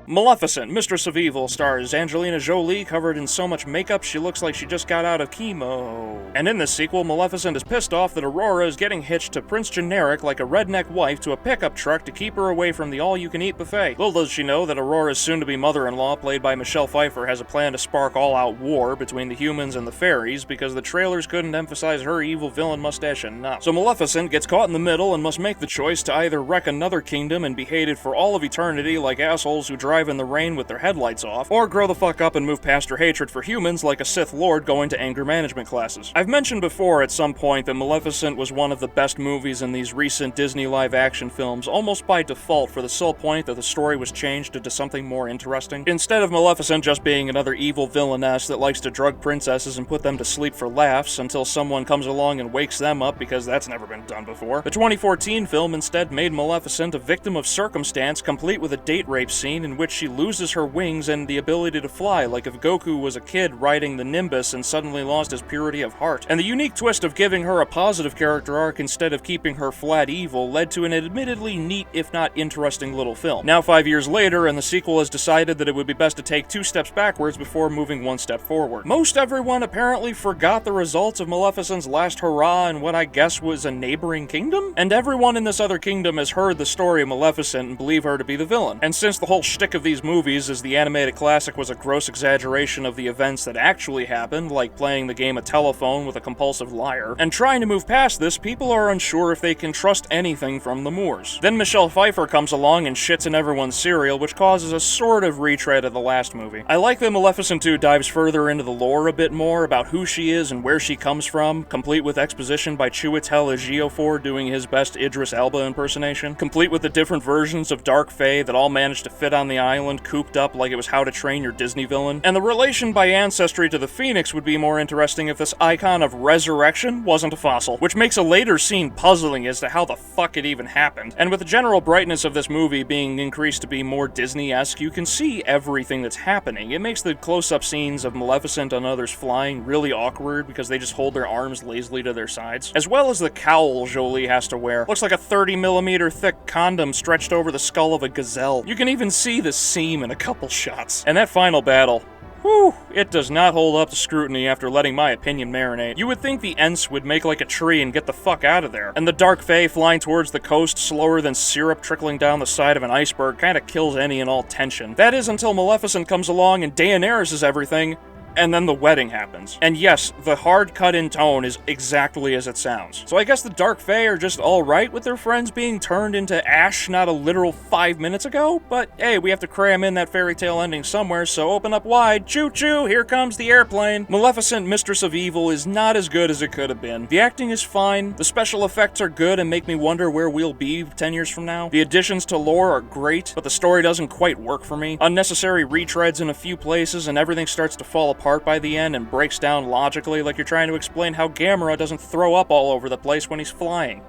Maleficent, Mistress of Evil, stars Angelina Jolie covered in so much makeup she looks like she just got out of chemo. And in this sequel, Maleficent is pissed off that Aurora is getting hitched to Prince Generic like a redneck wife to a pickup truck to keep her away from the all-you-can-eat buffet. Little does she know that Aurora's soon-to-be mother-in-law, played by Michelle Pfeiffer, has a plan to spark all-out war between the humans and the fairies because the trailers couldn't emphasize her evil villain mustache enough. So Maleficent gets caught in the middle and must make the choice to either wreck another kingdom and be hated for all of eternity like assholes who drive in the rain with their headlights off, or grow the fuck up and move past her hatred for humans like a Sith Lord going to anger management classes. I've mentioned before at some point that Maleficent was one of the best movies in these recent Disney live-action films, almost by default for the sole point that the story was changed into something more interesting. Instead of Maleficent just being another evil villainess that likes to drug princesses and put them to sleep for laughs until someone comes along and wakes them up because that's never been done before, the 2014 film instead made Maleficent a victim of circumstance complete with a date rape scene in which she loses her wings and the ability to fly, like if Goku was a kid riding the Nimbus and suddenly lost his purity of heart. And the unique twist of giving her a positive character arc instead of keeping her flat evil led to an admittedly neat, if not interesting little film. Now 5 years later, and the sequel has decided that it would be best to take 2 steps backwards before moving 1 step forward. Most everyone apparently forgot the results of Maleficent's last hurrah in what I guess was a neighboring kingdom? And everyone in this other kingdom has heard the story of Maleficent and believe her to be the villain. And since the whole shtick of these movies is the animated classic was a gross exaggeration of the events that actually happened, like playing the game of telephone with a compulsive liar, and trying to move past this, people are unsure if they can trust anything from the Moors. Then Michelle Pfeiffer comes along and shits in everyone's cereal, which causes a sort of retread of the last movie. I like that Maleficent 2 dives further into the lore a bit more about who she is and where she comes from, complete with exposition by Chiwetel Ejiofor doing his best Idris Elba impersonation, complete with the different versions of Dark Fae that all managed to fit on the island cooped up like it was How to Train Your Disney villain. And the relation by ancestry to the Phoenix would be more interesting if this icon of resurrection wasn't a fossil, which makes a later scene puzzling as to how the fuck it even happened. And with the general brightness of this movie being increased to be more Disney-esque, you can see everything that's happening. It makes the close-up scenes of Maleficent and others flying really awkward because they just hold their arms lazily to their sides. As well as the cowl Jolie has to wear. Looks like a 30mm thick condom stretched over the skull of a gazelle. You can even see the seam in a couple shots. And that final battle, whew, it does not hold up to scrutiny after letting my opinion marinate. You would think the Ents would make like a tree and get the fuck out of there. And the Dark Fae flying towards the coast slower than syrup trickling down the side of an iceberg kinda kills any and all tension. That is until Maleficent comes along and Daenerys is everything, and then the wedding happens. And yes, the hard cut in tone is exactly as it sounds. So I guess the Dark Fae are just alright with their friends being turned into ash not a literal 5 minutes ago, but hey, we have to cram in that fairy tale ending somewhere, so open up wide, choo-choo, here comes the airplane. Maleficent, Mistress of Evil is not as good as it could have been. The acting is fine, the special effects are good and make me wonder where we'll be 10 years from now. The additions to lore are great, but the story doesn't quite work for me. Unnecessary retreads in a few places and everything starts to fall apart by the end and breaks down logically like you're trying to explain how Gamera doesn't throw up all over the place when he's flying.